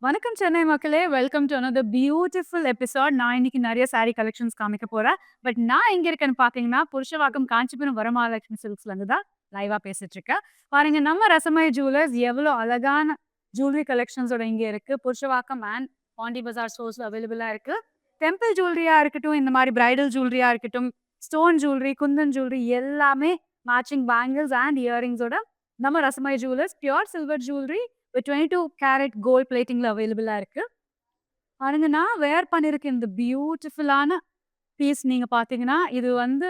வணக்கம் சென்னை மக்களே! Welcome to another beautiful episode. நான் இன்னைக்கு நெறைய சாரி கலெக்ஷன்ஸ் காமிக்க போறேன். பட் நான் எங்க இருக்கேன்னு பார்த்தீங்கன்னா, புருஷவாக்கம் காஞ்சிபுரம் வரமகாலட்சுமி சில்க்ஸ்லேருந்து தான் லைவா பேசிட்டு இருக்கேன். பாருங்க நம்ம ரசமய் ஜுவல்லர்ஸ் எவ்வளோ அழகான ஜுவல்லரி கலெக்ஷன்ஸோட இங்க இருக்கு. புருஷவாக்கம் அண்ட் பாண்டி பஜார் ஸ்டோர்ஸ்ல அவைலபிளா இருக்கு. டெம்பிள் ஜுவல்லரியா இருக்கட்டும், இந்த மாரி பிரைடல் ஜுவல்லரியா இருக்கட்டும், ஸ்டோன் ஜுவல்லரி, குந்தன் ஜுவல்லரி எல்லாமே மேட்சிங் பேங்கிள்ஸ் அண்ட் இயரிங்ஸோட நம்ம Rasamay jewellers pure silver jewellery with 22 carat gold பிளேட்டிங்ல அவைலபிளா இருக்கு. பாருங்க நான் வேர் பண்ணியிருக்க இந்த பியூட்டிஃபுல்லான பீஸ் நீங்க பார்த்தீங்கன்னா, இது வந்து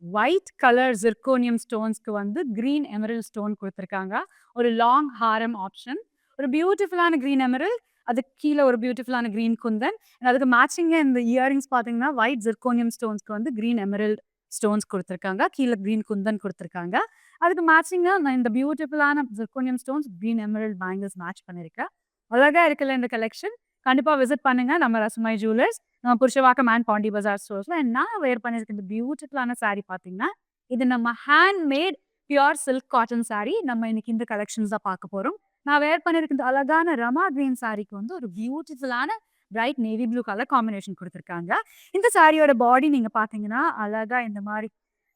ஒயிட் கலர் சிர்கோனியம் ஸ்டோன்ஸ்க்கு வந்து கிரீன் எமரல்ட் ஸ்டோன் குடுத்துருக்காங்க. ஒரு லாங் ஹாரம் ஆப்ஷன். ஒரு பியூட்டிஃபுல்லான கிரீன் எமரல்ட். அதுக்கு கீழ ஒரு பியூட்டிஃபுல்லான கிரீன் குந்தன். அதுக்கு மேட்சிங்கா இந்த இயரிங்ஸ் பார்த்தீங்கன்னா, ஒயிட் சிர்கோனியம் ஸ்டோன்ஸ்க்கு வந்து கிரீன் எமரல்ட் ஸ்டோன்ஸ் குடுத்துருக்காங்க. கீழ கிரீன் குந்தன் குடுத்துருக்காங்க. அதுக்கு மேட்சிங்கா நான் இந்த பியூட்டிஃபுல்லான zirconium stones, green emerald bangles match பண்ணியிருக்கேன். அழகா இருக்குல்ல இந்த கலெக்ஷன். கண்டிப்பா விசிட் பண்ணுங்க நம்ம ரசமாய் ஜுவல்லர்ஸ். நம்ம புருஷவாக்கம் அண்ட் பாண்டி பஜார் ஸ்டோர்ஸ்ல. நான் வேர் பண்ணியிருக்க இந்த பியூட்டிஃபுல்லான சாரி பார்த்தீங்கன்னா, இது நம்ம hand made pure silk cotton sorry. நம்ம இன்னைக்கு இந்த கலெக்ஷன்ஸ் தான் பார்க்க போறோம். நான் வேர் பண்ணியிருக்க இந்த அழகான ரமா கிரீன் சாரிக்கு வந்து ஒரு பியூட்டிஃபுல்லான bright navy blue colour combination குடுத்துருக்காங்க. இந்த சாரியோட பாடி நீங்க பார்த்தீங்கன்னா, அழகா இந்த மாரி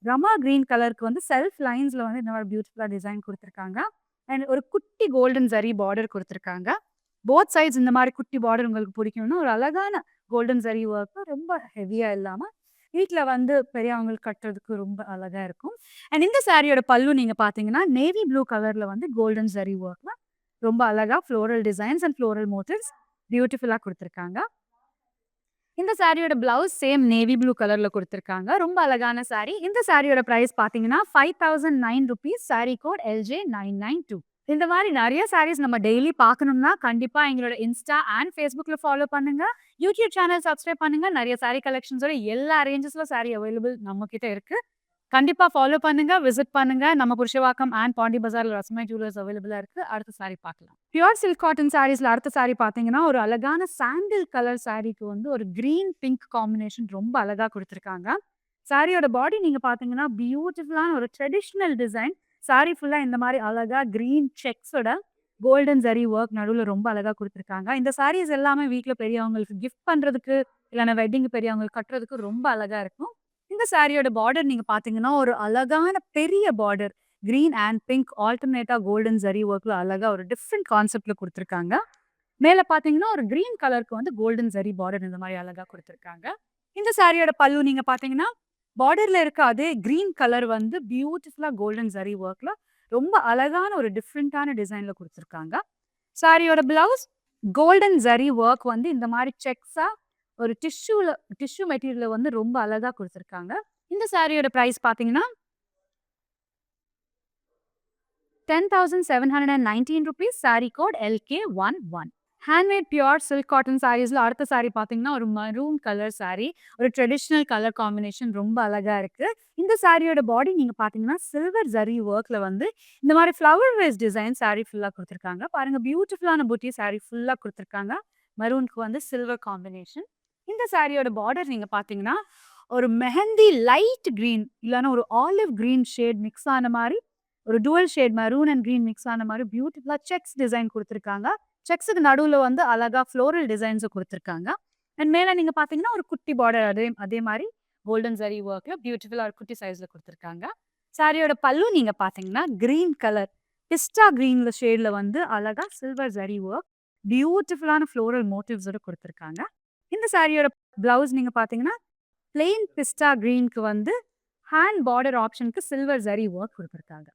ரமா கிரீன் கலருக்கு வந்து செல்ஃப் லைன்ஸ்ல வந்து இந்த மாரி பியூட்டிஃபுல்லா டிசைன் குடுத்துருக்காங்க. அண்ட் ஒரு குட்டி கோல்டன் ஜரி பார்டர் குடுத்துருக்காங்க. போத் சைட்ஸ் இந்த மாரி குட்டி பார்டர் உங்களுக்கு பிடிக்கும்னா, ஒரு அழகான கோல்டன் ஜரி ஒர்க் ரொம்ப ஹெவியா இல்லாம, வீட்ல வந்து பெரியவங்களுக்கு கட்டுறதுக்கு ரொம்ப அழகா இருக்கும். அண்ட் இந்த சாரியோட பல்லு நீங்க பார்த்தீங்கன்னா, நேவி ப்ளூ கலர்ல வந்து கோல்டன் ஜரி ஒர்க்ல ரொம்ப அழகா floral designs and floral motives பியூட்டிஃபுல்லா குடுத்துருக்காங்க. இந்த சாரியோட பிளவுஸ் சேம் நேவி ப்ளூ கலர்ல குடுத்துருக்காங்க. ரொம்ப அழகான சாரி. இந்த சாரியோட பிரைஸ் பார்த்தீங்கன்னா, ₹5009 சாரி கோட் LJ992. இந்த மாரி நெறைய சாரீஸ் நம்ம டெய்லி பார்க்கணும்னா, கண்டிப்பா எங்களோட இன்ஸ்டா அண்ட் Facebookல ஃபாலோ பண்ணுங்க. யூடியூப் சேனல் சப்ஸ்கிரைப் பண்ணுங்க. நெறைய சாரி கலெக்ஷன்ஸோட எல்லா ரேஞ்சஸ்ல சாரி அவைலபிள் நம்ம கிட்ட இருக்கு. கண்டிப்பா ஃபாலோ பண்ணுங்க, விசிட் பண்ணுங்க. நம்ம புருஷவாக்கம் அண்ட் பாண்டி பஜார்ல ரஸ்மை ஜுவல்லர்ஸ் அவைலபிளா இருக்கு. அடுத்த சாரி பார்க்கலாம். பியூர் சில்க் காட்டன் சாரீஸ்ல அடுத்த சாரி பார்த்தீங்கன்னா, ஒரு அழகான சாண்டில் கலர் சாரிக்கு வந்து ஒரு கிரீன் பிங்க் காம்பினேஷன் ரொம்ப அழகா குடுத்துருக்காங்க. சாரியோட பாடி நீங்க பார்த்தீங்கன்னா, பியூட்டிஃபுல்லான ஒரு ட்ரெடிஷனல் டிசைன். சாரி ஃபுல்லா இந்த மாரி அழகா கிரீன் செக்ஸோட கோல்டன் ஜரி ஒர்க் நடுவுல ரொம்ப அழகா குடுத்துருக்காங்க. இந்த சாரீஸ் எல்லாமே வீட்ல பெரியவங்களுக்கு கிஃப்ட் பண்றதுக்கு, இல்லன்னா வெட்டிங் பெரியவங்களுக்கு கட்டுறதுக்கு ரொம்ப அழகா இருக்கும். இந்த சாரியோட பார்டர் நீங்க பார்த்தீங்கன்னா, ஒரு அழகான பெரிய பார்டர். கிரீன் அண்ட் பிங்க் ஆல்டர்னேட்டா கோல்டன் ஜரி ஒர்க்ல அழகா ஒரு டிஃபரெண்ட் கான்செப்ட்ல குடுத்துருக்காங்க. மேல பார்த்தீங்கன்னா, ஒரு கிரீன் கலருக்கு வந்து கோல்டன் ஜரி பார்டர் இந்த மாரி அழகா குடுத்துருக்காங்க. இந்த சாரியோட பல்லு நீங்க பார்த்தீங்கன்னா, பார்டர்ல இருக்க அதே கிரீன் கலர் வந்து பியூட்டிஃபுல்லா கோல்டன் ஜரி ஒர்க்ல ரொம்ப அழகான ஒரு டிஃபரெண்ட்டான டிசைன்ல குடுத்துருக்காங்க. சாரியோட பிளவுஸ் கோல்டன் ஜரி ஒர்க் வந்து இந்த மாரி செக்ஸா ஒரு டிஷ்யூ மெட்டீரியல்ல வந்து ரொம்ப அழகா குடுத்துருக்காங்க. இந்த சாரியோட பிரைஸ் பார்த்தீங்கன்னா, ₹10,719 sari code LK11. Handmade pure silk cotton சாரீஸ்ல அடுத்த சாரி பார்த்தீங்கன்னா, ஒரு மரூன் கலர் சாரி. ஒரு ட்ரெடிஷனல் கலர் காம்பினேஷன் ரொம்ப அழகா இருக்கு. இந்த சாரியோட பாடி நீங்க பார்த்தீங்கன்னா, சில்வர் ஜரி ஒர்க்ல வந்து இந்த மாரி ஃப்ளவர் வேஸ் டிசைன் சாரி ஃபுல்லா குடுத்துருக்காங்க. பாருங்க பியூட்டிஃபுல்லான புட்டி சாரி ஃபுல்லா குடுத்துருக்காங்க. மரூனுக்கு வந்து சில்வர் காம்பினேஷன். இந்த சாரியோட பார்டர் நீங்க பார்த்தீங்கன்னா, ஒரு மெஹந்தி லைட் கிரீன் இல்லன்னா ஒரு ஆலிவ் கிரீன் ஷேட் மிக்ஸ் ஆன மாரி, ஒரு dual shade maroon and green mix ஆன மாரி பியூட்டிஃபுல்லா செக்ஸ் டிசைன் குடுத்துருக்காங்க. செக்ஸுக்கு நடுவுல வந்து அழகா ஃப்ளோரல் டிசைன்ஸும் குடுத்துருக்காங்க. அண்ட் மேல நீங்க பார்த்தீங்கன்னா, ஒரு குட்டி பார்டர் அதே அதே மாரி கோல்டன் ஜரி ஒர்க்ல பியூட்டிஃபுல்லா ஒரு குட்டி சைஸ்ல குடுத்துருக்காங்க. சாரியோட பல்லு நீங்க பார்த்தீங்கன்னா, கிரீன் கலர் பிஸ்டா கிரீன்ல ஷேட்ல வந்து அழகா சில்வர் ஜரி ஒர்க் பியூட்டிஃபுல்லான ஃப்ளோரல் மோட்டிவ்ஸோட குடுத்துருக்காங்க. இந்த சாரியோட பிளவுஸ் நீங்க பார்த்தீங்கன்னா, பிளெயின் பிஸ்டா கிரீன்க்கு வந்து ஹேண்ட் பார்டர் ஆப்ஷனுக்கு சில்வர் ஜரி ஒர்க் குடுத்துருக்காங்க.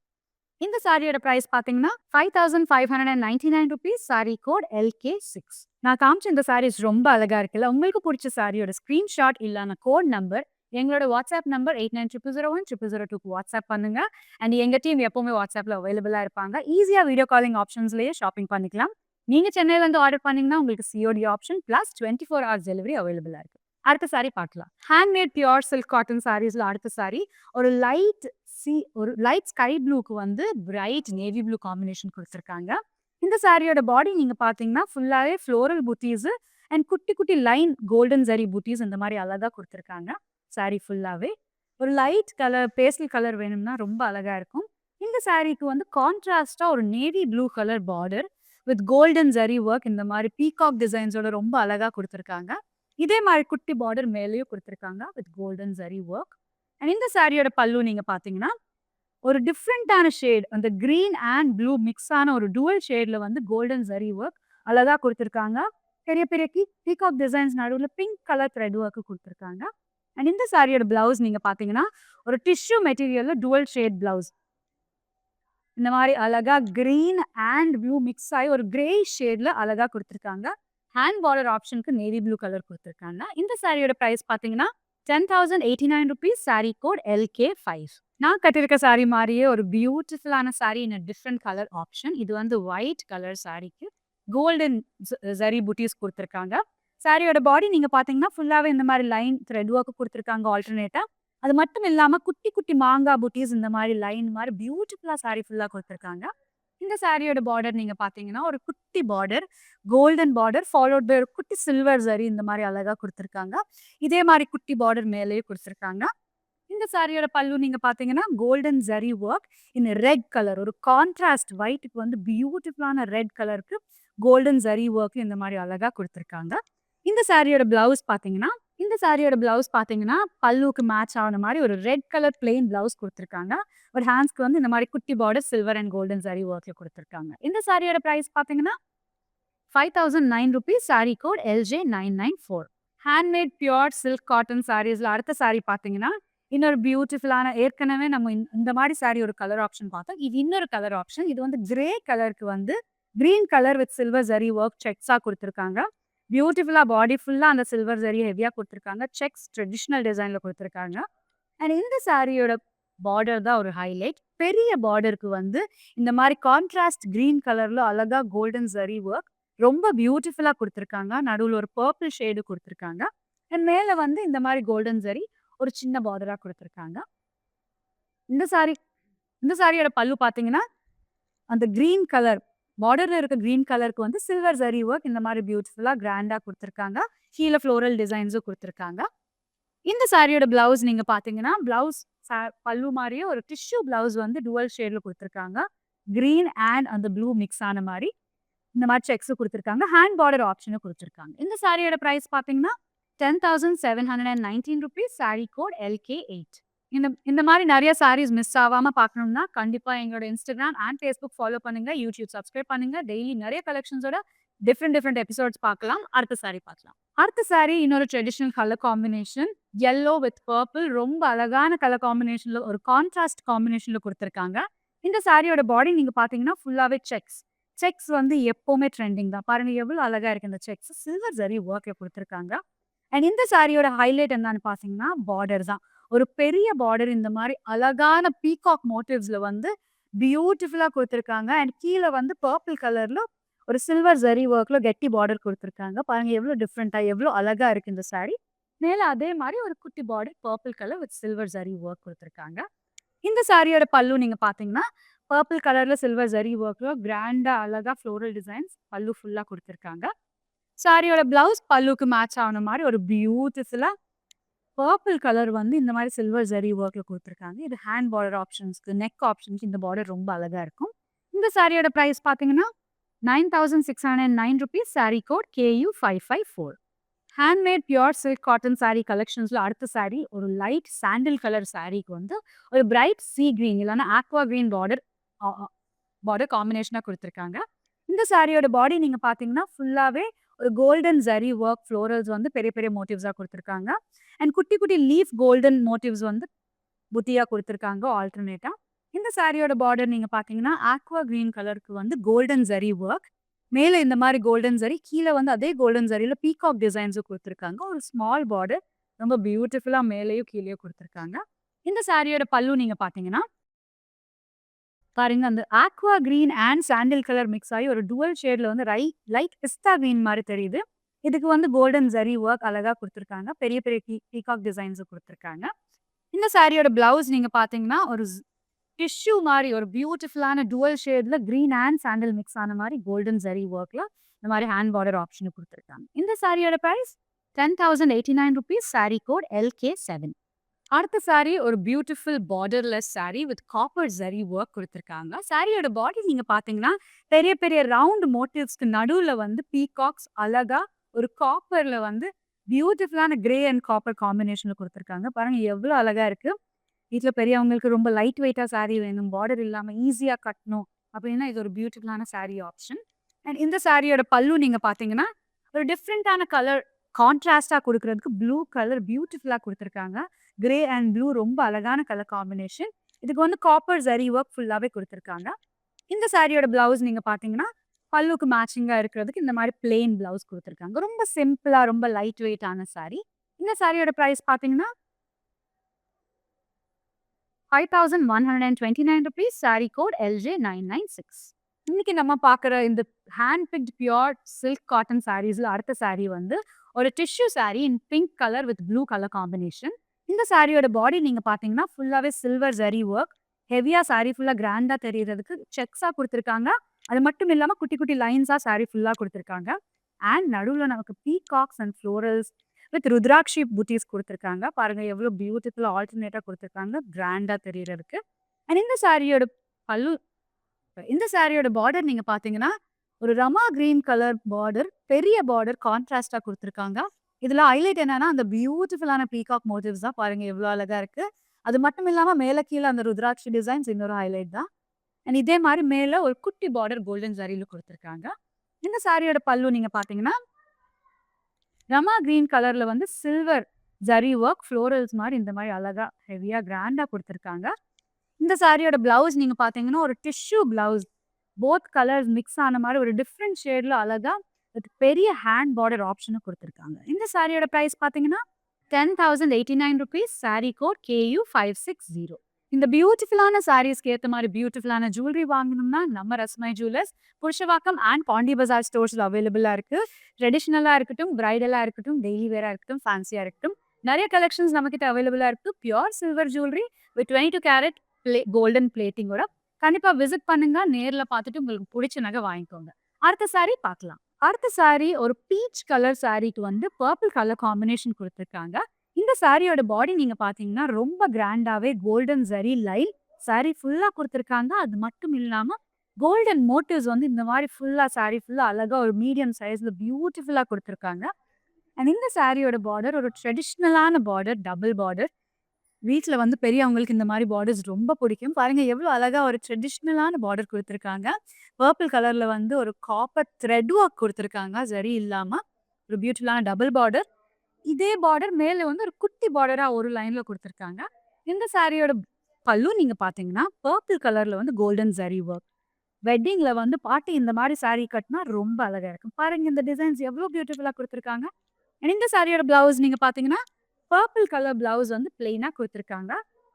இந்த சாரியோட பிரைஸ் பார்த்தீங்கன்னா, ₹5,599 சாரி கோட் LK6. நான் காமிச்ச இந்த சாரீஸ் ரொம்ப அழகா இருக்குல்ல. உங்களுக்கு புடிச்ச சாரியோட ஸ்கிரீன்ஷாட் இல்லன்னா கோட் நம்பர் எங்களோட வாட்ஸ்அப் நம்பர் 8900010002க்கு வாட்ஸ்அப் பண்ணுங்க. அண்ட் எங்க டீம் எப்பவுமே வாட்ஸ்அப்ல அவைலபிளா இருப்பாங்க. ஈஸியா வீடியோ காலிங் ஆப்ஷன்ஸ்லயே ஷாப்பிங் பண்ணிக்கலாம். நீங்க சென்னையில இருந்து ஆர்டர் பண்ணீங்கன்னா, உங்களுக்கு COD option plus 24 hours delivery அவைலபிளா இருக்கு. அடுத்த சாரி பார்க்கலாம். ஹேண்ட்மேட் பியூர் சில்க் காட்டன் சாரீஸ்ல அடுத்த சாரி ஒரு லைட் ஸ்கை ப்ளூக்கு வந்து பிரைட் நேவி ப்ளூ காம்பினேஷன் குடுத்துருக்காங்க. இந்த சாரியோட பாடி நீங்க பார்த்தீங்கன்னா, ஃபுல்லாவே ஃப்ளோரல் புட்டீஸ் அண்ட் குட்டி குட்டி லைன் கோல்டன் ஜரி புட்டீஸ் இந்த மாரி அழகா குடுத்துருக்காங்க. சாரி ஃபுல்லாவே. ஒரு லைட் கலர் பேஸ்டல் கலர் வேணும்னா ரொம்ப அழகா இருக்கும். இந்த சாரிக்கு வந்து கான்ட்ராஸ்ட்டா ஒரு navy blue colour border with golden zari work இந்த மாதிரி பீகாக் டிசைன்ஸோட ரொம்ப அழகா குடுத்துருக்காங்க. இதே மாரி குட்டி பார்டர் மேலயும் குடுத்துருக்காங்க with golden zari work. And இந்த சாரியோட பல்லு நீங்க பார்த்தீங்கன்னா, ஒரு டிஃபரண்டான ஷேட் அந்த கிரீன் அண்ட் ப்ளூ மிக்ஸ் ஆன ஒரு டூவல் ஷேட்ல வந்து கோல்டன் ஜரி ஒர்க் அழகா குடுத்துருக்காங்க. பெரிய பெரிய பீகாக் டிசைன்ஸ் நடுவுல பிங்க் கலர் த்ரெட் ஒர்க் குடுத்துருக்காங்க. அண்ட் இந்த சாரியோட பிளவுஸ் நீங்க பார்த்தீங்கன்னா, ஒரு டிஷ்யூ மெட்டீரியல்ல டூவல் ஷேட் பிளவுஸ். இந்த மாரி அழகா கிரீன் அண்ட் ப்ளூ மிக்ஸ் ஆயி ஒரு கிரேயிஷ் ஷேட்ல அழகா குடுத்துருக்காங்க. ஹேண்ட் பார்டர் ஆப்ஷனுக்கு நேவி ப்ளூ கலர் குடுத்துருக்காங்க. இந்த சாரியோட பிரைஸ் பார்த்தீங்கன்னா, ₹10,089 சாரி கோட் LK5. நான் கட்டியிருக்க சாரி மாரியே ஒரு பியூட்டிஃபுல்லான sorry in a different colour option. இது வந்து ஒயிட் கலர் சாரிக்கு கோல்டன் ஜரி புட்டீஸ் குடுத்துருக்காங்க. சாரியோட பாடி நீங்க பார்த்தீங்கன்னா, ஃபுல்லாவே இந்த மாரி லைன் த்ரெட் ஒர்க் குடுத்துருக்காங்க ஆல்டர்னேட்டா. அது மட்டும் இல்லாம குட்டி, குட்டி மாங்கா புட்டீஸ் இந்த மாரி லைன் மாரி பியூட்டிஃபுல்லா சாரி ஃபுல்லா குடுத்துருக்காங்க. இந்த சாரியோட பார்டர் நீங்க பார்த்தீங்கன்னா, ஒரு குட்டி border, golden border followed by ஒரு குட்டி சில்வர் ஜரி இந்த மாரி அழகா குடுத்துருக்காங்க. இதே மாரி குட்டி பார்டர் மேலயும் குடுத்துருக்காங்க. இந்த சாரியோட பல்லு நீங்க பார்த்தீங்கன்னா, golden zari work in red colour. ஒரு கான்ட்ராஸ்ட் ஒயிட்க்கு வந்து பியூட்டிஃபுல்லான ரெட் கலருக்கு கோல்டன் ஜரி ஒர்க் இந்த மாரி அழகா குடுத்துருக்காங்க. இந்த சாரியோட பிளவுஸ் பார்த்தீங்கன்னா, பல்லுக்கு மேட்ச் ஆன மாரி ஒரு ரெட் கலர் பிளெயின் பிளவுஸ் குடுத்துருக்காங்க. ஒரு ஹேண்ட்ஸ்க்கு வந்து இந்த மாரி குட்டி border silver and golden zari ஒர்க்ல குடுத்துருக்காங்க. இந்த சாரியோட பிரைஸ் பார்த்தீங்கன்னா, ₹5,009 sari code LJ994. Handmade pure silk cotton சாரீஸ்ல அடுத்த சாரி பார்த்தீங்கன்னா, இன்னொரு பியூட்டிஃபுல்லான ஏற்கனவே நம்ம இந்த மாரி சாரி ஒரு கலர் ஆப்ஷன் பார்த்தோம். இது இன்னொரு கலர் ஆப்ஷன். இது வந்து கிரே கலருக்கு வந்து green colour with silver zari work செக்ஸா குடுத்துருக்காங்க. பியூட்டிஃபுல்லா பாடி ஃபுல்லா அந்த சில்வர் ஜரிய ஹெவியா குடுத்துருக்காங்க. செக்ஸ் ட்ரெடிஷனல் டிசைன்ல குடுத்துருக்காங்க. அண்ட் இந்த சாரியோட பார்டர் தான் ஒரு ஹைலைட். பெரிய பார்டருக்கு வந்து இந்த மாரி கான்ட்ராஸ்ட் கிரீன் கலர்ல அழகா கோல்டன் ஜரி ஒர்க் ரொம்ப பியூட்டிஃபுல்லா குடுத்துருக்காங்க. நடுவுல ஒரு பர்பிள் ஷேடு குடுத்துருக்காங்க. அண்ட் மேல வந்து இந்த மாரி கோல்டன் ஜரி ஒரு சின்ன பார்டரா குடுத்துருக்காங்க. இந்த சாரி இந்த சாரியோட பல்லு பார்த்தீங்கன்னா, அந்த கிரீன் கலர் பார்டர்ல இருக்க கிரீன் கலருக்கு வந்து சில்வர் ஜரி ஒர்க் இந்த மாரி பியூட்டிஃபுல்லா கிராண்டா குடுத்துருக்காங்க. கீழ ஃப்ளோரல் டிசைன்ஸும் குடுத்துருக்காங்க. இந்த சாரியோட பிளவுஸ் நீங்க பார்த்தீங்கன்னா, பிளவுஸ் பல்லு மாரியே ஒரு டிஷ்யூ பிளவுஸ் வந்து டூவல் ஷேட்ல குடுத்துருக்காங்க. கிரீன் அண்ட் அந்த ப்ளூ மிக்ஸ் ஆன மாரி இந்த மாரி செக்ஸ் குடுத்துருக்காங்க. ஹேண்ட் பார்டர் ஆப்ஷனும் குடுத்துருக்காங்க. இந்த சாரியோட பிரைஸ் பார்த்தீங்கன்னா, ₹10,719 சாரி கோட் LK8. இந்த இந்த மாரி நெறைய சாரீஸ் மிஸ் ஆவாம பார்க்கணும்னா, கண்டிப்பா எங்களோட Instagram அண்ட் Facebook ஃபாலோ பண்ணுங்க. YouTube சப்ஸ்கிரைப் பண்ணுங்க. டெய்லி நெறைய கலெக்ஷன்ஸோட டிஃபரண்ட் எபிசோட்ஸ் பார்க்கலாம். அடுத்த சாரி பார்க்கலாம். அடுத்த சாரி இன்னொரு traditional colour combination. yellow with purple ரொம்ப அழகான கலர் காம்பினேஷன்ல ஒரு கான்ட்ராஸ்ட் காம்பினேஷன்ல குடுத்துருக்காங்க. இந்த சாரியோட பாடி நீங்க பார்த்தீங்கன்னா, ஃபுல்லாவே செக்ஸ். செக்ஸ் வந்து எப்பவுமே ட்ரெண்டிங் தான். பாருங்க எவ்வளோ அழகா இருக்கு இந்த செக்ஸ். சில்வர் ஜரி ஒர்க்ல குடுத்துருக்காங்க. அண்ட் இந்த சாரியோட ஹைலைட் என்னன்னு பார்த்தீங்கன்னா, பார்டர் தான். ஒரு பெரிய பார்டர் இந்த மாரி அழகான பீகாக் மோட்டிவ்ஸ்ல வந்து பியூட்டிஃபுல்லா குடுத்துருக்காங்க. அண்ட் கீழ வந்து பர்பிள் கலர்ல ஒரு சில்வர் ஜரி ஒர்க்ல கெட்டி பார்டர் குடுத்துருக்காங்க. பாருங்க எவ்வளோ டிஃபரெண்ட்டா எவ்வளோ அழகா இருக்கு இந்த சாரி. மேல அதே மாரி ஒரு குட்டி border purple colour with silver zari work குடுத்துருக்காங்க. இந்த சாரியோட பல்லு நீங்க பார்த்தீங்கன்னா, பர்பிள் கலர்ல சில்வர் ஜரி ஒர்க்ல கிராண்டா அழகா ஃப்ளோரல் டிசைன்ஸ் பல்லு ஃபுல்லா குடுத்துருக்காங்க. சாரியோட பிளவுஸ் பல்லுக்கு மேட்ச் ஆன மாரி ஒரு பியூட்டிஃபுல்லா பர்பிள் கலர் வந்து இந்த மாரி சில்வர் ஜரி ஒர்க்ல குடுத்துருக்காங்க. இது ஹேண்ட் பார்டர் ஆப்ஷன்ஸ்க்கு, நெக் ஆப்ஷன்ஸ்க்கு இந்த பார்டர் ரொம்ப அழகா இருக்கும். இந்த சாரியோட பிரைஸ் பார்த்தீங்கன்னா, ₹9,609 sari code KU554. Handmade pure silk cotton sari கலெக்ஷன்ஸ்ல அடுத்த சாரி ஒரு லைட் சாண்டில் கலர் சாரிக்கு வந்து ஒரு பிரைட் சீ கிரீன் இல்லன்னா ஆக்வா கிரீன் பார்டர் காம்பினேஷனா குடுத்துருக்காங்க. இந்த சாரியோட பாடி நீங்க பார்த்தீங்கன்னா, ஃபுல்லாவே ஒரு கோல்டன் ஜரி ஒர்க் ஃப்ளோரல்ஸ் வந்து பெரிய பெரிய மோட்டிவ்ஸா குடுத்துருக்காங்க. அண்ட் குட்டி குட்டி லீஃப் கோல்டன் மோட்டிவ்ஸ் வந்து புட்டியா குடுத்துருக்காங்க ஆல்டர்னேட்டா. இந்த சாரியோட பார்டர் நீங்க பார்த்தீங்கன்னா, ஆக்வா கிரீன் கலருக்கு வந்து கோல்டன் ஜரி ஒர்க். மேல இந்த மாரி கோல்டன் ஜரி, கீழ வந்து அதே கோல்டன் ஜரியில பீகாக் டிசைன்ஸும் குடுத்துருக்காங்க. ஒரு ஸ்மால் பார்டர் ரொம்ப பியூட்டிஃபுல்லா மேலேயும் கீழயும் குடுத்துருக்காங்க. இந்த சாரியோட பல்லு நீங்க பார்த்தீங்கன்னா, பாருங்க அந்த aqua green and sandal colour mix ஆயி ஒரு டூவல் ஷேட்ல வந்து லைட் பிஸ்தா கிரீன் மாரி தெரியுது. இதுக்கு வந்து கோல்டன் ஜரி ஒர்க் அழகா குடுத்துருக்காங்க. பெரிய பெரிய பீகாக் டிசைன்ஸும் குடுத்துருக்காங்க. இந்த சாரியோட பிளவுஸ் நீங்க பார்த்தீங்கன்னா, ஒரு டிஷ்யூ மாரி ஒரு பியூட்டிஃபுல்லான டூவல் ஷேட்ல கிரீன் அண்ட் சாண்டில் மிக்ஸ் ஆன மாரி கோல்டன் ஜரி ஒர்க்ல இந்த மாரி ஹேண்ட் பார்டர் ஆப்ஷனும் குடுத்துருக்காங்க. இந்த சாரியோட பிரைஸ் ₹10,089 சாரி கோட் LK7. அடுத்த சாரி ஒரு beautiful borderless sorry with copper zari work குடுத்துருக்காங்க. சாரியோட பாடி நீங்க பார்த்தீங்கன்னா, பெரிய பெரிய ரவுண்ட் மோட்டிவ்ஸ்க்கு நடுவுல வந்து பீகாக்ஸ் அழகா ஒரு காப்பர்ல வந்து பியூட்டிஃபுல்லான கிரே அண்ட் காப்பர் காம்பினேஷன்ல குடுத்துருக்காங்க. பாருங்க எவ்ளோ அழகா இருக்கு. வீட்ல பெரியவங்களுக்கு ரொம்ப லைட் வெயிட்டா சாரி வேணும், பார்டர் இல்லாம ஈஸியா கட்டணும் அப்படின்னா, இது ஒரு பியூட்டிஃபுல்லான சாரி ஆப்ஷன். அண்ட் இந்த சாரியோட பல்லு நீங்க பார்த்தீங்கன்னா, ஒரு டிஃப்ரெண்டான கலர் கான்ட்ராஸ்ட்டா குடுக்குறதுக்கு ப்ளூ கலர் பியூட்டிஃபுல்லா குடுத்துருக்காங்க. கிரே அண்ட் ப்ளூ ரொம்ப அழகான கலர் காம்பினேஷன். இதுக்கு வந்து காப்பர் ஜரி ஒர்க் ஃபுல்லாவே குடுத்துருக்காங்க. இந்த சாரியோட பிளவுஸ் நீங்க பார்த்தீங்கன்னா, பல்லுக்கு மேட்சிங்கா இருக்கிறதுக்கு இந்த மாரி பிளெயின் பிளவுஸ் குடுத்துருக்காங்க. ரொம்ப சிம்பிளா, ரொம்ப லைட் வெயிட்டான சாரி. இந்த சாரியோட பிரைஸ் பார்த்தீங்கன்னா, ₹5,129 சாரி கோட் LJ996. இன்னைக்கு நம்ம பார்க்குற இந்த hand picked pure silk cotton சாரீஸ்ல அடுத்த சாரி வந்து ஒரு tissue sari in pink colour with blue colour combination. இந்த சாரியோட பாடி நீங்க பார்த்தீங்கன்னா, ஃபுல்லாவே சில்வர் ஜரி ஒர்க். ஹெவியா சாரி ஃபுல்லா கிராண்டா தெரியறதுக்கு செக்ஸா குடுத்துருக்காங்க. அது மட்டும் இல்லாம குட்டி குட்டி லைன்ஸா சாரி ஃபுல்லா குடுத்துருக்காங்க. அண்ட் நடுவுல நமக்கு peacocks and florals with rudraksha buttis குடுத்துருக்காங்க. பாருங்க எவ்ளோ பியூட்டிஃபுல்லா ஆல்டர்னேட்டா குடுத்துருக்காங்க. கிராண்டா தெரியறதுக்கு. அண்ட் பல்லு இந்த சாரியோட பார்டர் நீங்க பார்த்தீங்கன்னா, ஒரு ரமா கிரீன் கலர் பார்டர், பெரிய பார்டர் கான்ட்ராஸ்ட்டா குடுத்துருக்காங்க. இதுல ஹைலைட் என்னன்னா, அந்த பியூட்டிஃபுல்லான பீகாக் மோட்டிவ்ஸ் தான் பாருங்க எவ்ளோ அழகா இருக்கு. அது மட்டும் இல்லாம மேல கீழ அந்த ருத்ராட்சி டிசைன்ஸ் இன்னொரு ஹைலைட் தான். அண்ட் இதே மாரி மேல ஒரு குட்டி பார்டர் கோல்டன் ஜரியில குடுத்துருக்காங்க. இந்த சாரியோட பல்லு நீங்க பார்த்தீங்கன்னா, ரமா கிரீன் கலர்ல வந்து சில்வர் ஜரி ஒர்க் ஃப்ளோரல்ஸ் மாரி இந்த மாரி அழகா ஹெவியா கிராண்டா குடுத்துருக்காங்க. இந்த சாரியோட பிளவுஸ் நீங்க பார்த்தீங்கன்னா, ஒரு tissue blouse. Both colours mix ஆன மாரி ஒரு டிஃப்ரெண்ட் ஷேட்ல அழகா வித் பெரிய ஹேண்ட் பார்டர் ஆப்ஷனும் குடுத்துருக்காங்க. இந்த சாரியோட பிரைஸ் பார்த்தீங்கன்னா, ₹10,089 சாரி கோட் KU560. இந்த பியூட்டிஃபுல்லான சாரீஸ்க்கு ஏத்த மாரி பியூட்டிஃபுல்லான ஜுவல்லரி வாங்கணும்னா, நம்ம ரஸ்மை ஜுவல்லர்ஸ், புருஷவாக்கம் அண்ட் பாண்டி பஜார் ஸ்டோர்ஸ்ல அவைலபிளா இருக்கு. ட்ரெடிஷனலா இருக்கட்டும், பிரைடலா இருக்கட்டும், டெய்லி வேரா இருக்கட்டும், ஃபேன்சியா இருக்கட்டும். நெறைய கலெக்ஷன்ஸ் நம்மகிட்ட அவைலபிளா இருக்கு. Pure silver jewellery with 22 carat golden பிளேட்டிங்கோட கண்டிப்பா விசிட் பண்ணுங்க. நேர்ல பார்த்துட்டு உங்களுக்கு புடிச்ச நகை வாங்கிக்கோங்க. அடுத்த சாரி பார்க்கலாம். அடுத்த சாரி ஒரு பீச் கலர் சாரிக்கு வந்து பர்பிள் கலர் காம்பினேஷன் குடுத்துருக்காங்க. இந்த சாரியோட பாடி நீங்க பார்த்தீங்கன்னா, ரொம்ப கிராண்டாவே கோல்டன் ஜரி லைன் சாரி ஃபுல்லா குடுத்துருக்காங்க. அது மட்டும் இல்லாம கோல்டன் மோட்டிவ்ஸ் வந்து இந்த மாரி ஃபுல்லா சாரி ஃபுல்லா அழகா ஒரு மீடியம் சைஸ்ல பியூட்டிஃபுல்லா குடுத்துருக்காங்க. அண்ட் இந்த சாரியோட பார்டர் ஒரு ட்ரெடிஷனலான பார்டர், டபுள் பார்டர். வீட்ல வந்து பெரியவங்களுக்கு இந்த மாரி பார்டர்ஸ் ரொம்ப பிடிக்கும். பாருங்க எவ்ளோ அழகா ஒரு ட்ரெடிஷனலான பார்டர் குடுத்துருக்காங்க. பர்பிள் கலர்ல வந்து ஒரு காப்பர் த்ரெட் ஒர்க் குடுத்துருக்காங்க. ஜரி இல்லாம. ஒரு பியூட்டிஃபுல்லான டபுள் பார்டர். இதே பார்டர் மேல வந்து ஒரு குட்டி பார்டரா ஒரு லைன்ல குடுத்துருக்காங்க. இந்த சாரியோட பல்லு நீங்க பார்த்தீங்கன்னா, பர்பிள் கலர்ல வந்து கோல்டன் ஜரி ஒர்க். வெட்டிங்ல வந்து பாட்டி இந்த மாரி சாரி கட்னா ரொம்ப அழகா இருக்கும். பாருங்க இந்த டிசைன்ஸ் எவ்ளோ பியூட்டிஃபுல்லா குடுத்துருக்காங்க. இந்த சாரியோட பிளவுஸ் நீங்க பார்த்தீங்கன்னா, பர்பிள் கலர் பிளவுஸ் வந்து பிளெயினா குடுத்துருக்காங்க.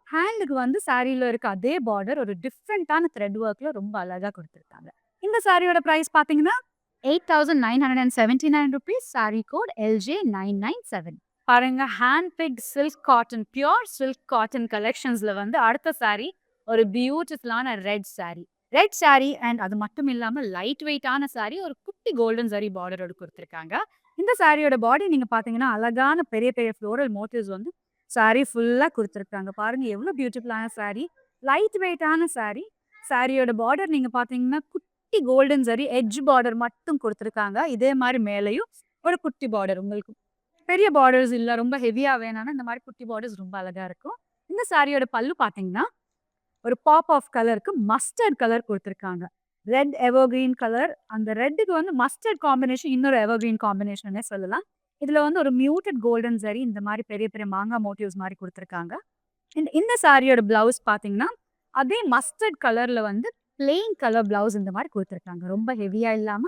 ஹேண்டுக்கு வந்து சாரில இருக்க அதே பார்டர் ஒரு டிஃப்ரெண்டான த்ரெட் ஒர்க்ல ரொம்ப அழகா குடுத்துருக்காங்க. இந்த சாரியோட பிரைஸ் பார்த்தீங்கன்னா, ₹8,979 சாரி கோட் LJ997. பாருங்க hand picked silk cotton, pure silk cotton கலெக்ஷன்ஸ்ல வந்து அடுத்த சாரி ஒரு பியூட்டிஃபுல்லான red sari. Red sari and அது மட்டும் இல்லாம லைட் வெயிட்டான சாரி ஒரு குட்டி கோல்டன் ஜரி பார்டரோட குடுத்துருக்காங்க. இந்த சாரியோட பாடி நீங்க பார்த்தீங்கன்னா, அழகான பெரிய பெரிய ஃப்ளோரல் மோட்டிவ்ஸ் வந்து சாரி ஃபுல்லா குடுத்துருக்காங்க. பாருங்க எவ்ளோ பியூட்டிஃபுல்லான சாரி. லைட் வெயிட்டான சாரி. சாரியோட பார்டர் நீங்க பார்த்தீங்கன்னா, குட்டி கோல்டன் ஜரி எட்ஜ் பார்டர் மட்டும் குடுத்துருக்காங்க. இதே மாரி மேலயும் ஒரு குட்டி பார்டர் உங்களுக்கு பெரிய பார்டர்ஸ் இல்ல, ரொம்ப ஹெவியா வேணாம்னா, இந்த மாரி குட்டி பார்டர்ஸ் ரொம்ப அழகா இருக்கும். இந்த சாரியோட பல்லு பார்த்தீங்கன்னா, ஒரு பாப் ஆஃப் கலருக்கு மஸ்டர்ட் கலர் குடுத்துருக்காங்க. Red evergreen colour. அந்த ரெட்டுக்கு வந்து மஸ்டர்ட் காம்பினேஷன் இன்னொரு எவர்கிரீன் காம்பினேஷன்னே சொல்லலாம். இதுல வந்து ஒரு மியூட்டட் கோல்டன் ஜரி இந்த மாரி பெரிய பெரிய மாங்கா மோட்டிவ்ஸ் மாரி குடுத்துருக்காங்க. இந்த சாரியோட பிளவுஸ் பார்த்தீங்கன்னா, அதே மஸ்டர்ட் கலர்ல வந்து பிளெயின் கலர் பிளவுஸ் இந்த மாரி குடுத்துருக்காங்க. ரொம்ப ஹெவியா இல்லாம,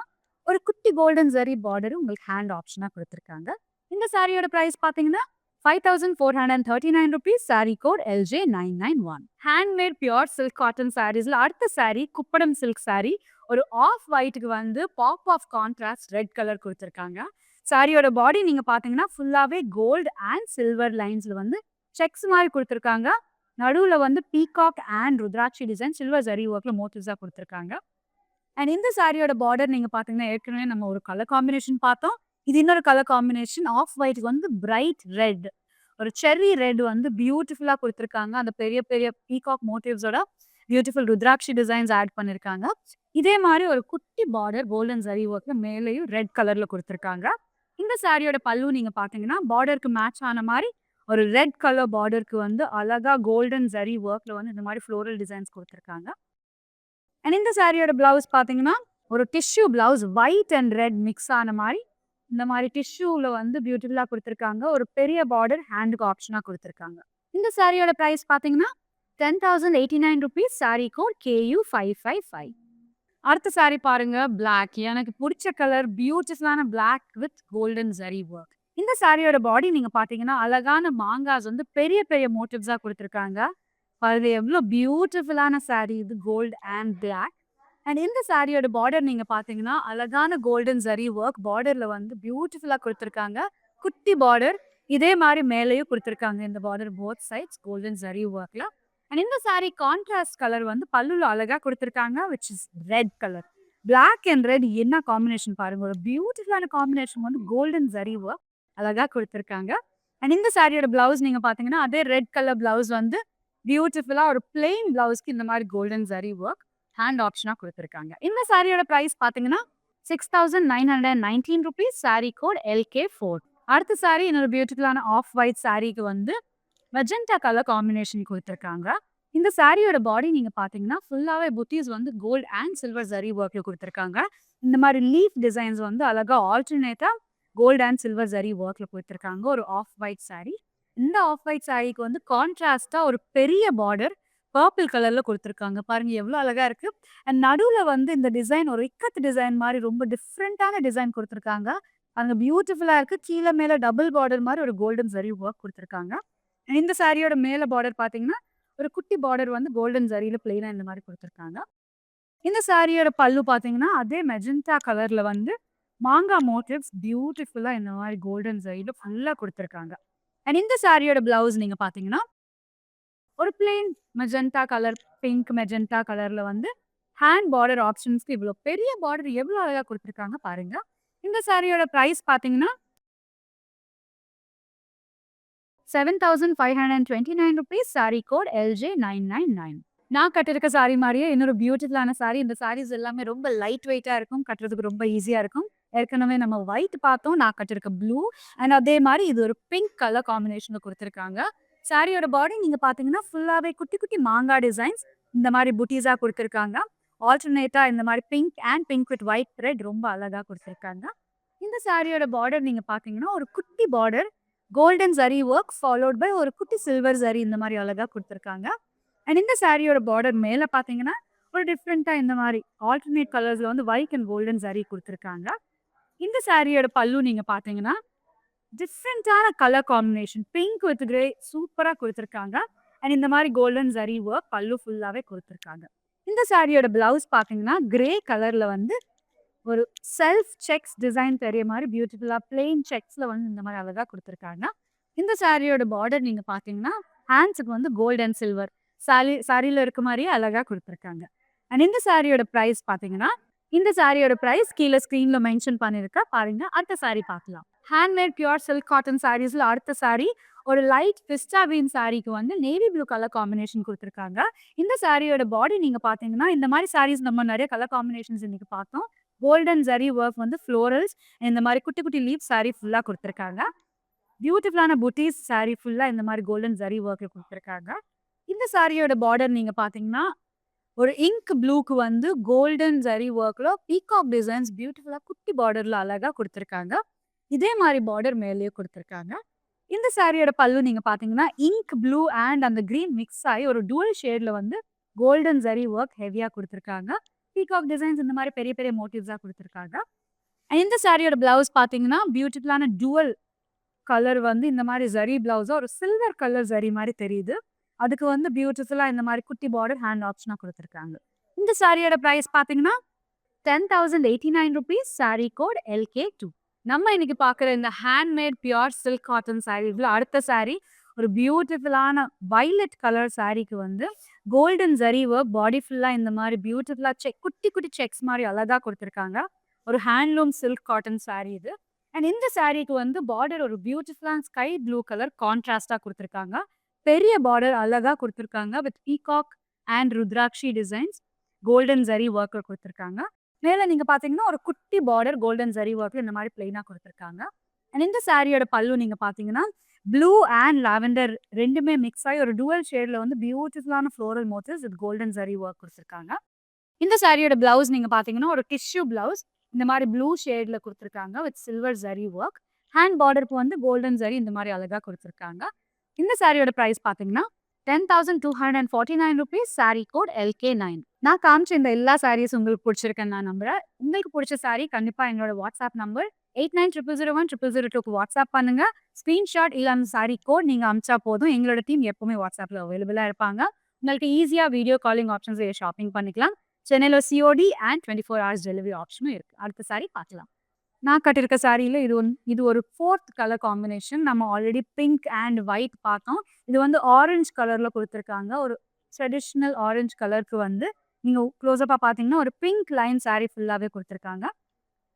ஒரு குட்டி கோல்டன் ஜரி பார்டரும் உங்களுக்கு ஹேண்ட் ஆப்ஷனா குடுத்துருக்காங்க. இந்த சாரியோட பிரைஸ் பார்த்தீங்கன்னா, ₹5,439 sari code LJ991. Handmade pure silk cotton சாரீஸ்ல அடுத்த சாரி குப்படம் சில்க் சாரி. ஒரு ஆஃப் ஒயிட்க்கு வந்து pop of contrast red colour குடுத்துருக்காங்க. சாரியோட பாடி நீங்க பார்த்தீங்கன்னா, ஃபுல்லாவே கோல்ட் அண்ட் சில்வர் லைன்ஸ்ல வந்து செக்ஸ் மாரி குடுத்துருக்காங்க. நடுவுல வந்து peacock and Rudrakshi design silver zari ஒர்க்ல மோட்டிவ்ஸா குடுத்துருக்காங்க. அண்ட் இந்த சாரியோட பார்டர் நீங்க பார்த்தீங்கன்னா, ஏற்கனவே நம்ம ஒரு கலர் காம்பினேஷன் பார்த்தோம். இது இன்னொரு கலர் காம்பினேஷன் ஆஃப் ஒயிட்க்கு வந்து பிரைட் ரெட். ஒரு செர்ரி ரெட் வந்து பியூட்டிஃபுல்லா குடுத்துருக்காங்க. அந்த பெரிய பெரிய பீகாக் மோட்டிவ்ஸோட பியூட்டிஃபுல் ருத்ராட்சி டிசைன்ஸ் ஆட் பண்ணியிருக்காங்க. இதே மாரி ஒரு குட்டி பார்டர் கோல்டன் ஜரி ஒர்க்ல மேலேயும் ரெட் கலர்ல குடுத்துருக்காங்க. இந்த சாரியோட பல்லு நீங்க பார்த்தீங்கன்னா, பார்டருக்கு மேட்ச் ஆன மாரி ஒரு ரெட் கலர் பார்டருக்கு வந்து அழகா கோல்டன் ஜரி ஒர்க்ல வந்து இந்த மாரி ஃப்ளோரல் டிசைன்ஸ் குடுத்துருக்காங்க. அண்ட் இந்த சாரியோட பிளவுஸ் பார்த்தீங்கன்னா, ஒரு tissue blouse white and red mix ஆன மாரி, இந்த மாரி டிஷ்யூல வந்து பியூட்டிஃபுல்லா குடுத்துருக்காங்க. ஒரு பெரிய பார்டர் ஹேண்டுக்கு ஆப்ஷனா குடுத்துருக்காங்க. இந்த சாரியோட பிரைஸ் பார்த்தீங்கன்னா, ₹10,089 சாரி கோட் KU555. அடுத்த சாரி பாருங்க பிளாக். எனக்கு புடிச்ச கலர் பியூட்டிஃபுல்லான black with golden zari work. இந்த சாரியோட பாடி நீங்க பார்த்தீங்கன்னா, அழகான மாங்காஸ் வந்து பெரிய பெரிய மோட்டிவ்ஸா குடுத்துருக்காங்க. அது எவ்ளோ பியூட்டிஃபுல்லான சாரி இது கோல்ட் அண்ட் பிளாக். அண்ட் இந்த சாரியோட பார்டர் நீங்க பார்த்தீங்கன்னா, அழகான கோல்டன் ஜரி ஒர்க் பார்டர்ல வந்து பியூட்டிஃபுல்லா குடுத்துருக்காங்க. குட்டி பார்டர். இதே மாரி மேலேயும் குடுத்துருக்காங்க. இந்த border both sides golden zari ஒர்க்ல. அண்ட் இந்த சாரி கான்ட்ராஸ்ட் கலர் வந்து பல்லுல அழகா குடுத்துருக்காங்க. Which is red colour. Black and red என்ன காம்பினேஷன் பாருங்க. ஒரு பியூட்டிஃபுல்லான காம்பினேஷன் வந்து கோல்டன் ஜரி ஒர்க் அழகா குடுத்துருக்காங்க. அண்ட் இந்த சாரியோட பிளவுஸ் நீங்க பார்த்தீங்கன்னா, அதே ரெட் கலர் பிளவுஸ் வந்து பியூட்டிஃபுல்லா ஒரு பிளெயின் பிளவுஸ்க்கு இந்த மாரி கோல்டன் ஜரி ஒர்க் ஹேண்ட் ஆப்ஷனா குடுத்துருக்காங்க. இந்த சாரியோட பிரைஸ் பார்த்தீங்கன்னா, ₹6,919 சாரி கோட் LK4. அடுத்த சாரி இன்னொரு பியூட்டிஃபுல்லான ஆஃப் ஒயிட் சாரிக்கு வந்து மெஜெண்டா கலர் காம்பினேஷன் குடுத்துருக்காங்க. இந்த சாரியோட பாடி நீங்க பார்த்தீங்கன்னா, ஃபுல்லாவே புட்டீஸ் வந்து கோல்ட் அண்ட் சில்வர் ஜரி ஒர்க்ல குடுத்துருக்காங்க. இந்த மாரி லீஃப் டிசைன்ஸ் வந்து அழகா ஆல்டர்னேட்டா கோல்ட் அண்ட் சில்வர் ஜரி ஒர்க்ல குடுத்துருக்காங்க. ஒரு ஆஃப் ஒயிட் சாரி. இந்த ஆஃப் ஒயிட் சாரிக்கு வந்து கான்ட்ராஸ்ட்டா ஒரு பெரிய பார்டர் பர்பிள் கலர்ல குடுத்துருக்காங்க. பாருங்க எவ்ளோ அழகா இருக்கு. அண்ட் நடுவுல வந்து இந்த டிசைன் ஒரு இக்கத் டிசைன் மாரி ரொம்ப டிஃப்ரெண்டான டிசைன் குடுத்துருக்காங்க. அங்க பியூட்டிஃபுல்லா இருக்கு. கீழ மேல டபுள் பார்டர் மாரி ஒரு கோல்டன் ஜரி ஒர்க் குடுத்துருக்காங்க. இந்த சாரியோட மேல பார்டர் பார்த்தீங்கன்னா, ஒரு குட்டி பார்டர் வந்து கோல்டன் ஜரியில பிளெயினா இந்த மாரி குடுத்துருக்காங்க. இந்த சாரியோட பல்லு பார்த்தீங்கன்னா, அதே மெஜெண்டா கலர்ல வந்து மாங்கா மோட்டிவ்ஸ் பியூட்டிஃபுல்லா இந்த மாரி கோல்டன் ஜரியில ஃபுல்லா குடுத்துருக்காங்க. அண்ட் இந்த சாரியோட பிளவுஸ் நீங்க பார்த்தீங்கன்னா, ஒரு plain magenta colour, pink magenta கலர்ல வந்து ஹேண்ட் பார்டர் ஆப்ஷன்ஸ்க்கு இவ்ளோ பெரிய பார்டர் எவ்ளோ அழகா குடுத்துருக்காங்க பாருங்க. இந்த சாரியோட பிரைஸ் பார்த்தீங்கன்னா, ₹7,529 சாரி கோட் LJ999. நான் கட்டியிருக்க சாரி மாரியே இன்னொரு பியூட்டிஃபுல்லான சாரி. இந்த சாரீஸ் எல்லாமே ரொம்ப லைட் வெயிட்டா இருக்கும். கட்டுறதுக்கு ரொம்ப ஈஸியா இருக்கும். ஏற்கனவே நம்ம ஒயிட் பார்த்தோம். நான் கட்டியிருக்க ப்ளூ அண்ட் அதே மாரி இது ஒரு பிங்க் கலர் காம்பினேஷன்ல குடுத்துருக்காங்க. சாரியோட பாடி நீங்க பார்த்தீங்கன்னா, ஃபுல்லாவே குட்டி குட்டி மாங்கா டிசைன்ஸ் இந்த மாரி புட்டீஸா குடுத்துருக்காங்க. ஆல்டர்னேட்டா இந்த மாரி pink and pink with white thread ரொம்ப அழகா குடுத்துருக்காங்க. இந்த சாரியோட பார்டர் நீங்க பார்த்தீங்கன்னா, ஒரு குட்டி border golden zari work followed by ஒரு குட்டி சில்வர் ஜரி இந்த மாரி அழகா குடுத்துருக்காங்க. அண்ட் இந்த சாரியோட பார்டர் மேல பார்த்தீங்கன்னா, ஒரு டிஃப்ரெண்ட்டா இந்த மாரி ஆல்டர்னேட் கலர்ஸ்ல வந்து ஒயிட் அண்ட் கோல்டன் ஜரி குடுத்துருக்காங்க. இந்த சாரியோட பல்லு நீங்க பார்த்தீங்கன்னா, டிஃப்ரெண்ட்டான colour combination pink with grey சூப்பரா குடுத்துருக்காங்க. அண்ட் இந்த மாரி கோல்டன் ஜரி ஒர்க் பல்லு ஃபுல்லாவே குடுத்துருக்காங்க. இந்த சாரியோட பிளவுஸ் பார்த்தீங்கன்னா, கிரே கலர்ல வந்து ஒரு செல்ஃப் செக்ஸ் டிசைன் தெரிய மாரி பியூட்டிஃபுல்லா பிளெயின் செக்ஸ்ல வந்து இந்த மாரி அழகா குடுத்துருக்காங்க. இந்த சாரியோட பார்டர் நீங்க பார்த்தீங்கன்னா, ஹேண்ட்ஸ்க்கு வந்து கோல்ட் அண்ட் சில்வர் சாரியில இருக்க மாரியே அழகா குடுத்துருக்காங்க. அண்ட் இந்த சாரியோட பிரைஸ் பார்த்தீங்கன்னா, இந்த சாரியோட பிரைஸ் கீழ ஸ்க்ரீன்ல மென்ஷன் பண்ணியிருக்கேன். பாருங்க. அடுத்த சாரி பார்க்கலாம். ஹேண்ட்மேட் பியூர் சில்க் காட்டன் சாரீஸ்ல அடுத்த சாரி ஒரு லைட் பிஸ்டா கிரீன் சாரிக்கு வந்து நேவி ப்ளூ கலர் காம்பினேஷன் குடுத்துருக்காங்க. இந்த சாரியோட பாடி நீங்க பார்த்தீங்கன்னா, இந்த மாரி சாரீஸ் நம்ம நெறைய கலர் காம்பினேஷன்ஸ் இன்னைக்கு பார்த்தோம். கோல்டன் ஜரி ஒர்க் வந்து ஃப்ளோரல்ஸ் இந்த மாரி குட்டி குட்டி லீஃப் சாரி ஃபுல்லா குடுத்துருக்காங்க. பியூட்டிஃபுல்லான புட்டீஸ் சாரி ஃபுல்லா இந்த மாரி கோல்டன் ஜரி ஒர்க்ல குடுத்துருக்காங்க. இந்த சாரியோட பார்டர் நீங்க பார்த்தீங்கன்னா, ஒரு இங்க் ப்ளூக்கு வந்து கோல்டன் ஜரி ஒர்க்ல பீகாக் டிசைன்ஸ் பியூட்டிஃபுல்லா குட்டி பார்டர்ல அழகா குடுத்துருக்காங்க. இதே மாரி பார்டர் மேலேயும் குடுத்துருக்காங்க. இந்த சாரியோட பல்லு நீங்க பார்த்தீங்கன்னா, இங்க் ப்ளூ அண்ட் அந்த கிரீன் மிக்ஸ் ஆயி ஒரு டூயல் ஷேட்ல வந்து கோல்டன் ஜரி ஒர்க் ஹெவியா குடுத்துருக்காங்க. பீகாக் டிசைன்ஸ் இந்த மாரி பெரிய பெரிய மோட்டிவ்ஸா குடுத்துருக்காங்க. இந்த சாரியோட பிளவுஸ் பார்த்தீங்கன்னா, பியூட்டிஃபுல்லான டூயல் கலர் வந்து இந்த மாரி ஜரி பிளவுஸா ஒரு சில்வர் கலர் ஜரி மாரி தெரியுது. அதுக்கு வந்து பியூட்டிஃபுல்லா இந்த மாரி குட்டி பார்டர் ஹேண்ட் ஆப்ஷனா குடுத்துருக்காங்க. இந்த சாரியோட பிரைஸ் பார்த்தீங்கன்னா, ₹10,089 சாரி கோட் LK2. நம்ம இன்னைக்கு பார்க்குற இந்த ஹேண்ட்மேட் பியூர் சில்க் காட்டன் சாரீஸ்ல அடுத்த சாரி ஒரு பியூட்டிஃபுல்லான வயலட் கலர் சாரிக்கு வந்து கோல்டன் ஜரி ஒர்க் பாடி ஃபுல்லா இந்த மாரி பியூட்டிஃபுல்லா குட்டி குட்டி செக்ஸ் மாரி அழகா குடுத்துருக்காங்க. ஒரு ஹேண்ட்லூம் சில்க் காட்டன் சாரி இது. அண்ட் இந்த சாரீக்கு வந்து பார்டர் ஒரு பியூட்டிஃபுல்லான ஸ்கை ப்ளூ கலர் கான்ட்ராஸ்டா குடுத்துருக்காங்க. பெரிய பார்டர் அழகா குடுத்துருக்காங்க. With peacock and rudrakshi designs golden zari ஒர்க்ல குடுத்துருக்காங்க. மேல நீங்க பார்த்தீங்கன்னா, ஒரு குட்டி பார்டர் கோல்டன் ஜரி ஒர்க்ல இந்த மாரி பிளெயினா குடுத்துருக்காங்க. அண்ட் இந்த சாரியோட பல்லு நீங்க பார்த்தீங்கன்னா, ப்ளூ அண்ட் லாவெண்டர் 2மே மிக்ஸ் ஆயி ஒரு டூவல் ஷேட்ல வந்து பியூட்டிஃபுல்லான floral motives with golden zari work குடுத்துருக்காங்க. இந்த சாரியோட பிளவுஸ் நீங்க பார்த்தீங்கன்னா, ஒரு டிஷ்யூ பிளவுஸ். இந்த மாரி ப்ளூ ஷேட்ல குடுத்துருக்காங்க with silver zari work. Hand பார்டருக்கு வந்து கோல்டன் ஜரி இந்த மாரி அழகா குடுத்துருக்காங்க. இந்த சாரியோட பிரைஸ் பார்த்தீங்கன்னா, ₹10,249 சாரி கோட் LK9. நான் காமிச்ச இந்த எல்லா சாரீஸ் உங்களுக்கு புடிச்சிருக்குன்னு நான் நம்புறேன். உங்களுக்கு புடிச்ச சாரி கண்டிப்பா எங்களோட வாட்ஸ்அப் நம்பர் 8900010002க்கு வாட்ஸ்அப் பண்ணுங்க. ஸ்கிரீன்ஷாட் இல்ல அந்த சாரி கோட் நீங்க அனுப்பிச்சா போதும். எங்களோட டீம் எப்பவுமே வாட்ஸ்அப்ல அவைலபிளா இருப்பாங்க. உங்களுக்கு ஈஸியா வீடியோ காலிங் ஆப்ஷன்ஸ் ஷாப்பிங் பண்ணிக்கலாம். சென்னையில சிஓடி அண்ட் 24 ஹவர்ஸ் டெலிவரி ஆப்ஷனும் இருக்கு. அடுத்த சாரி பார்க்கலாம். நான் கட்டியிருக்க சாரியில இது ஒரு 4த் கலர் காம்பினேஷன். நம்ம ஆல்ரெடி பிங்க் அண்ட் ஒயிட் பார்த்தோம். இது வந்து ஆரஞ்ச் கலர்ல குடுத்துருக்காங்க. ஒரு ட்ரெடிஷனல் ஆரஞ்ச் கலருக்கு வந்து நீங்க க்ளோஸப்பா பார்த்தீங்கன்னா, ஒரு பிங்க் லைன் சாரி ஃபுல்லாவே குடுத்துருக்காங்க.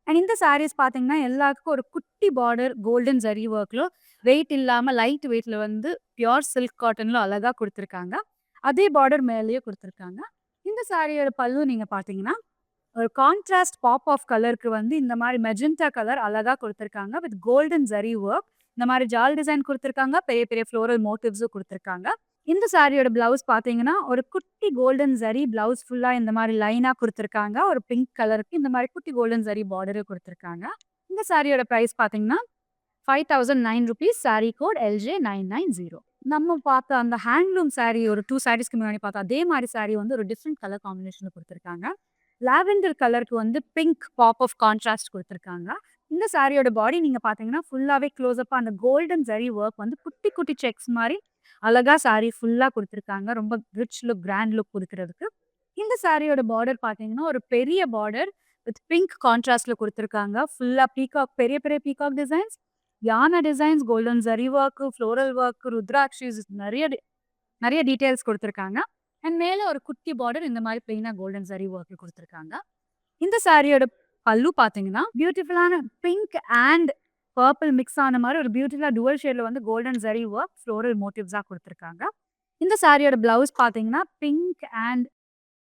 அண்ட் இந்த சாரீஸ் பார்த்தீங்கன்னா, எல்லாத்துக்கும் ஒரு குட்டி பார்டர் கோல்டன் ஜரி ஒர்க்ல வெயிட் இல்லாம லைட் வெயிட்ல வந்து பியூர் சில்க் காட்டன்ல அழகா குடுத்துருக்காங்க. அதே பார்டர் மேலேயே குடுத்துருக்காங்க. இந்த சாரியோட பல்லு நீங்க பார்த்தீங்கன்னா, ஒரு கான்ட்ராஸ்ட் பாப் ஆஃப் கலருக்கு வந்து இந்த மாரி மெஜெண்டா கலர் அழகா குடுத்துருக்காங்க. With golden zari work. இந்த மாரி ஜால் டிசைன் குடுத்துருக்காங்க. பெரிய பெரிய ஃப்ளோரல் மோட்டிவ்ஸும் குடுத்துருக்காங்க. இந்த சாரியோட பிளவுஸ் பார்த்தீங்கன்னா, ஒரு குட்டி கோல்டன் ஜரி பிளவுஸ் ஃபுல்லா இந்த மாரி லைனா குடுத்துருக்காங்க. ஒரு பிங்க் கலருக்கு இந்த மாரி குட்டி கோல்டன் ஜரி பார்டரும் குடுத்துருக்காங்க. இந்த சாரியோட பிரைஸ் பார்த்தீங்கன்னா, ₹5,009 சாரி கோட் LJ990. நம்ம பார்த்த அந்த ஹேண்ட்லூம் சாரி ஒரு 2 சாரீஸ்க்கு முன்னாடி பார்த்தோம். அதே மாரி சாரி வந்து ஒரு டிஃபரெண்ட் கலர் காம்பினேஷன்ல குடுத்துருக்காங்க. லாவெண்டர் கலருக்கு வந்து பிங்க் பாப் ஆஃப் கான்ட்ராஸ்ட் குடுத்துருக்காங்க. இந்த சாரியோட பாடி நீங்க பார்த்தீங்கன்னா, ஃபுல்லாவே க்ளோஸப்பா அந்த கோல்டன் ஜரி ஒர்க் வந்து குட்டி குட்டி செக்ஸ் மாரி அழகா சாரி ஃபுல்லா குடுத்துருக்காங்க. ரொம்ப ரிச் லுக், கிராண்ட் லுக் குடுக்குறதுக்கு. இந்த சாரியோட பார்டர் பார்த்தீங்கன்னா, ஒரு பெரிய பார்டர் வித் பிங்க் கான்ட்ராஸ்ட்ல குடுத்துருக்காங்க. ஃபுல்லா பீகாக் பெரிய பெரிய பீகாக் டிசைன்ஸ், யானை designs, golden zari work, floral work, rudrakshis நெறைய டீட்டெயில்ஸ் குடுத்துருக்காங்க. அண்ட் மேல ஒரு குட்டி பார்டர் இந்த மாரி பிளெயினா கோல்டன் ஜரி ஒர்க்ல குடுத்துருக்காங்க. இந்த சாரியோட பல்லு பார்த்தீங்கன்னா, பியூட்டிஃபுல்லான பிங்க் அண்ட் பர்பிள் மிக்ஸ் ஆன மாரி ஒரு பியூட்டிஃபுல்லா டூவல் ஷேட்ல வந்து கோல்டன் ஜரி ஒர்க், ஃப்ளோரல் மோட்டிவ்ஸா குடுத்துருக்காங்க. இந்த சாரியோட பிளவுஸ் பார்த்தீங்கன்னா, பிங்க் அண்ட்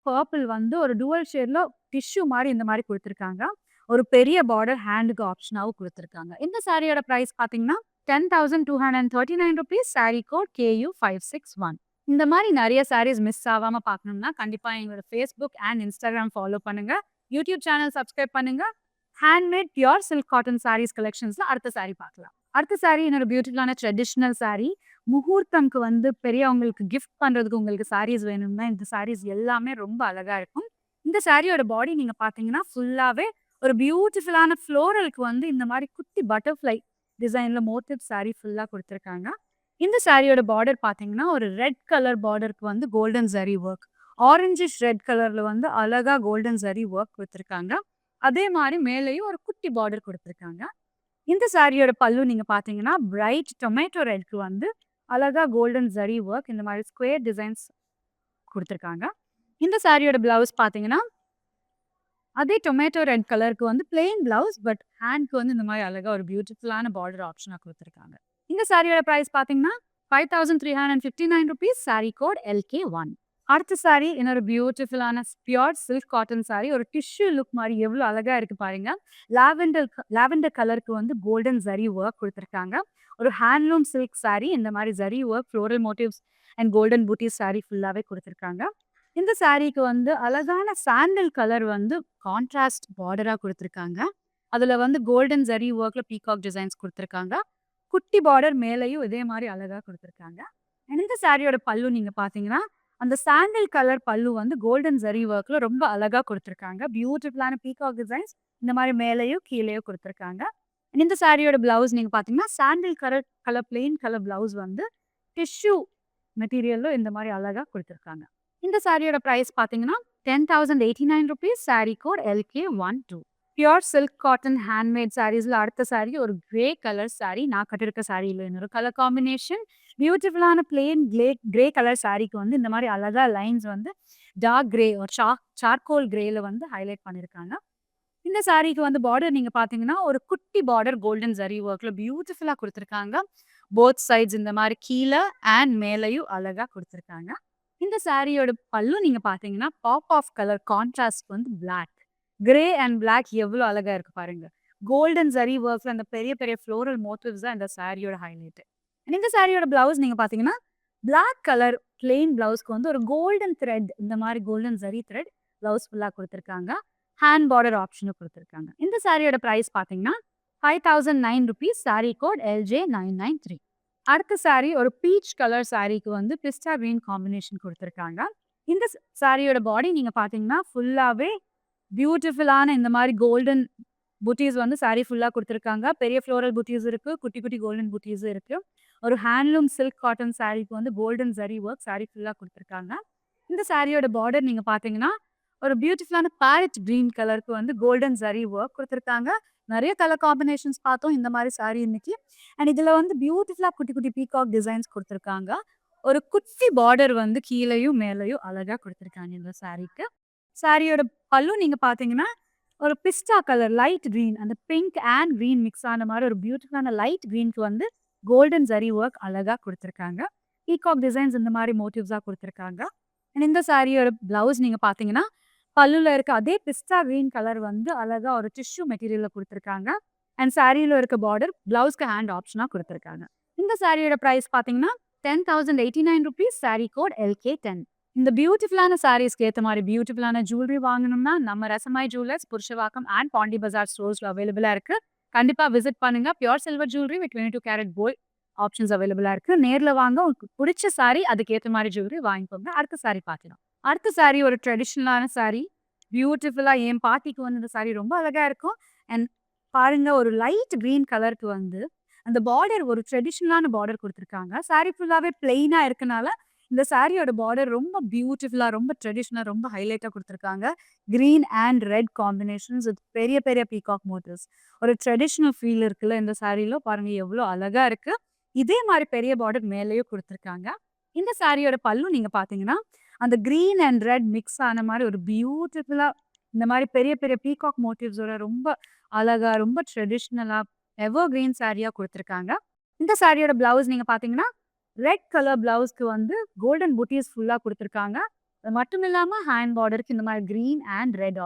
பர்பிள் வந்து ஒரு டூவல் ஷேட்ல டிஷ்யூ மாரி இந்த மாரி குடுத்துருக்காங்க. ஒரு பெரிய பார்டர் ஹேண்டுக்கு ஆப்ஷனாவும் குடுத்துருக்காங்க. இந்த சாரியோட பிரைஸ் பார்த்தீங்கன்னா, ₹10,239 சாரி கோட் KU561. இந்த மாரி நெறைய சாரீஸ் மிஸ் ஆவாம பார்க்கணும்னா, கண்டிப்பா எங்களோட Facebook அண்ட் Instagram ஃபாலோ பண்ணுங்க. YouTube சேனல் சப்ஸ்கிரைப் பண்ணுங்க. Handmade pure silk cotton saris கலெக்ஷன்ஸ்ல அடுத்த சாரி பார்க்கலாம். அடுத்த சாரி என்னோட பியூட்டிஃபுல்லான ட்ரெடிஷனல் சாரி. முகூர்த்தம்க்கு வந்து பெரியவங்களுக்கு கிஃப்ட் பண்றதுக்கு உங்களுக்கு சாரீஸ் வேணும்னா, இந்த சாரீஸ் எல்லாமே ரொம்ப அழகா இருக்கும். இந்த சாரியோட பாடி நீங்க பார்த்தீங்கன்னா, ஃபுல்லாவே ஒரு பியூட்டிஃபுல்லான ஃப்ளோரலுக்கு வந்து இந்த மாரி குட்டி பட்டர்ஃப்ளை டிசைன்ல மோட்டிவ் சாரி ஃபுல்லா குடுத்துருக்காங்க. இந்த சாரியோட பார்டர் பார்த்தீங்கன்னா, ஒரு ரெட் கலர் பார்டருக்கு வந்து golden zari work. Orangish red கலர்ல வந்து அழகா கோல்டன் ஜரி ஒர்க் குடுத்துருக்காங்க. அதே மாரி மேலேயும் ஒரு குட்டி பார்டர் குடுத்துருக்காங்க. இந்த சாரியோட பல்லு நீங்க பார்த்தீங்கன்னா, பிரைட் டொமேட்டோ ரெட்க்கு வந்து அழகா கோல்டன் ஜரி ஒர்க் இந்த மாரி ஸ்கொயர் டிசைன்ஸ் குடுத்துருக்காங்க. இந்த சாரியோட பிளவுஸ் பார்த்தீங்கன்னா, அதே டொமேட்டோ ரெட் கலருக்கு வந்து பிளெயின் பிளவுஸ். பட் ஹேண்ட்க்கு வந்து இந்த மாரி அழகா ஒரு பியூட்டிஃபுல்லான பார்டர் ஆப்ஷனா குடுத்துருக்காங்க. இந்த சாரியோட பிரைஸ் பார்த்தீங்கன்னா, ₹5,359 சாரி கோட் LK1. அடுத்த சாரி என்னோட பியூட்டிஃபுல்லான பியூர் சில்க் காட்டன் சாரி. ஒரு டிஷ்யூ லுக் மாரி எவ்வளோ அழகா இருக்கு பாருங்க. லாவெண்டர் கலருக்கு வந்து கோல்டன் ஜரி ஒர்க் குடுத்துருக்காங்க. ஒரு ஹேண்ட்லூம் சில்க் சாரி. இந்த மாரி zari work, floral motifs and golden buttis sari ஃபுல்லாவே குடுத்துருக்காங்க. இந்த சாரிக்கு வந்து அழகான சாண்டல் கலர் வந்து கான்ட்ராஸ்ட் பார்டரா குடுத்துருக்காங்க. அதுல வந்து கோல்டன் ஜரி ஒர்க்ல பீகாக் டிசைன்ஸ் குடுத்துருக்காங்க. குட்டி பார்டர் மேலேயும் இதே மாரி அழகா குடுத்துருக்காங்க. இந்த சாரியோட பல்லு நீங்க பார்த்தீங்கன்னா, அந்த சாண்டல் கலர் பல்லு வந்து கோல்டன் ஜரி ஒர்க்ல ரொம்ப அழகா குடுத்துருக்காங்க. பியூட்டிஃபுல்லான பீகாக் டிசைன்ஸ் இந்த மாரி மேலேயும் கீழேயும் குடுத்துருக்காங்க. இந்த சாரியோட பிளவுஸ் நீங்க பார்த்தீங்கன்னா, sandal colour plain colour blouse வந்து டிஷ்யூ மெட்டீரியல்ல இந்த மாரி அழகா குடுத்துருக்காங்க. இந்த சாரியோட பிரைஸ் பார்த்தீங்கன்னா, ₹10,089 sari code LK12. Pure silk cotton handmade சாரீஸ்ல அடுத்த சாரி ஒரு கிரே கலர் சாரி. நான் கட்டியிருக்க சாரியில இன்னொரு கலர் காம்பினேஷன். பியூட்டிஃபுல்லான பிளெயின் கிரே கலர் சாரிக்கு வந்து இந்த மாரி அழகா லைன்ஸ் வந்து டார்க் கிரே ஒரு சார்கோல் கிரேல வந்து ஹைலைட் பண்ணியிருக்காங்க. இந்த சாரீக்கு வந்து பார்டர் நீங்க பார்த்தீங்கன்னா, ஒரு குட்டி பார்டர் கோல்டன் ஜரி ஒர்க்ல பியூட்டிஃபுல்லா குடுத்துருக்காங்க. போத் சைட்ஸ் இந்த மாரி கீழ அண்ட் மேலயும் அழகா குடுத்துருக்காங்க. இந்த சாரியோட பல்லு நீங்க பார்த்தீங்கன்னா, பாப் ஆஃப் கலர் கான்ட்ராஸ்ட் வந்து பிளாக். கிரே அண்ட் பிளாக் எவ்ளோ அழகா இருக்கு பாருங்க. கோல்டன் ஜரி ஒர்க்ல அந்த பெரிய பெரிய ஃப்ளோரல் மோட்டிவ்ஸ் தான் இந்த சாரியோட ஹைலைட். இந்த சாரியோட பிளவுஸ் நீங்க பார்த்தீங்கன்னா, பிளாக் கலர் பிளெயின் பிளவுஸ்க்கு வந்து ஒரு கோல்டன் த்ரெட் இந்த மாரி கோல்டன் ஜரி த்ரெட் பிளவுஸ் ஃபுல்லா குடுத்துருக்காங்க. ஹேண்ட் பார்டர் ஆப்ஷனும் குடுத்துருக்காங்க. இந்த சாரியோட பிரைஸ் பார்த்தீங்கன்னா, ₹5009 சாரி கோட் LJ993. அடுத்த சாரி ஒரு பீச் கலர் சாரிக்கு வந்து பிஸ்டா கிரீன் காம்பினேஷன் குடுத்துருக்காங்க. இந்த சாரியோட பாடி நீங்க பார்த்தீங்கன்னா, ஃபுல்லாவே பியூட்டிஃபுல்லான இந்த மாரி கோல்டன் புட்டீஸ் வந்து சாரி ஃபுல்லா குடுத்துருக்காங்க. பெரிய ஃப்ளோரல் புட்டீஸ் இருக்கு. குட்டி, குட்டி கோல்டன் புட்டீஸும் இருக்கு. ஒரு ஹேண்ட்லூம் சில்க் காட்டன் சாரிக்கு வந்து கோல்டன் ஜரி ஒர்க் சாரி ஃபுல்லா குடுத்துருக்காங்க. இந்த சாரியோட பார்டர் நீங்க பார்த்தீங்கன்னா, ஒரு பியூட்டிஃபுல்லான பேரட் கிரீன் கலருக்கு வந்து கோல்டன் ஜரி ஒர்க் குடுத்துருக்காங்க. நெறைய கலர் காம்பினேஷன்ஸ் பார்த்தோம் இந்த மாரி சாரி இன்னைக்கு. அண்ட் இதுல வந்து பியூட்டிஃபுல்லா குட்டி, குட்டி பீகாக் டிசைன்ஸ் குடுத்துருக்காங்க. ஒரு குட்டி பார்டர் வந்து கீழயும், மேலயும் அழகா குடுத்துருக்காங்க இந்த சாரிக்கு. சாரியோட பல்லு நீங்க பார்த்தீங்கன்னா, ஒரு பிஸ்டா கலர் லைட் கிரீன் அந்த பிங்க் அண்ட் கிரீன் மிக்ஸ் ஆன மாரி ஒரு பியூட்டிஃபுல்லான லைட் கிரீன்க்கு வந்து கோல்டன் ஜரி ஒர்க் அழகா குடுத்துருக்காங்க. பீகாக் டிசைன்ஸ் இந்த மாரி மோட்டிவ்ஸா குடுத்துருக்காங்க. அண்ட் இந்த சாரியோட பிளவுஸ் நீங்க பார்த்தீங்கன்னா, பல்லுல இருக்க அதே பிஸ்டா கிரீன் கலர் வந்து அழகா ஒரு டிஷ்யூ மெட்டீரியல்ல குடுத்துருக்காங்க. அண்ட் சாரியில இருக்க பார்டர் பிளவுஸ்க்கு ஹேண்ட் ஆப்ஷனா குடுத்துருக்காங்க. இந்த சாரியோட பிரைஸ் பார்த்தீங்கன்னா, ₹10,089 சாரி கோட் LK10. இந்த பியூட்டிஃபுல்லான சாரீஸ்க்கு ஏத்த மாரி பியூட்டிஃபுல்லான ஜுவல்லரி வாங்கணும்னா, நம்ம ரசமாய் ஜுவல்லர்ஸ், புருஷவாக்கம் அண்ட் பாண்டி பஜார் ஸ்டோர்ஸ்ல அவைலபிளா இருக்கு. கண்டிப்பா விசிட் பண்ணுங்க. Pure silver jewellery with 22 carat gold options அவைலபிளா இருக்கு. நேர்ல வாங்க. உங்களுக்கு புடிச்ச சாரி, அதுக்கேத்த மாரி ஜுவல்லரி வாங்கிக்கோங்க. அடுத்த சாரி பார்க்கலாம். அடுத்த சாரி ஒரு ட்ரெடிஷனலான சாரி. பியூட்டிஃபுல்லா என் பாட்டிக்கு வந்து இந்த சாரி ரொம்ப அழகா இருக்கும். அண்ட் பாருங்க ஒரு லைட் கிரீன் கலருக்கு வந்து அந்த பார்டர் ஒரு ட்ரெடிஷனலான பார்டர் குடுத்துருக்காங்க. சாரி ஃபுல்லாவே பிளெயினா இருக்கனால, இந்த சாரியோட பார்டர் ரொம்ப பியூட்டிஃபுல்லா, ரொம்ப ட்ரெடிஷனலா, ரொம்ப ஹைலைட்டா குடுத்துருக்காங்க. Green and red combinations with பெரிய பெரிய பீகாக் மோட்டிவ்ஸ். ஒரு ட்ரெடிஷனல் ஃபீல் இருக்குல்ல இந்த சாரில. பாருங்க எவ்ளோ அழகா இருக்கு. இதே மாரி பெரிய பார்டர் மேலயும் குடுத்துருக்காங்க. இந்த சாரியோட பல்லு நீங்க பார்த்தீங்கன்னா, அந்த கிரீன் அண்ட் ரெட் மிக்ஸ் ஆன மாரி ஒரு பியூட்டிஃபுல்லா இந்த மாரி பெரிய பெரிய பீகாக் மோட்டிவ்ஸோட ரொம்ப அழகா, ரொம்ப ட்ரெடிஷனலா எவர் கிரீன் சாரியா குடுத்துருக்காங்க. இந்த சாரியோட பிளவுஸ் நீங்க பார்த்தீங்கன்னா, ரெட் கலர் பிளவுஸ்க்கு வந்து கோல்டன் புட்டீஸ் ஃபுல்லா குடுத்துருக்காங்க. அது மட்டும் இல்லாம ஹேண்ட் பார்டருக்கு இந்த மாரி கிரீன் அண்ட் ரெட்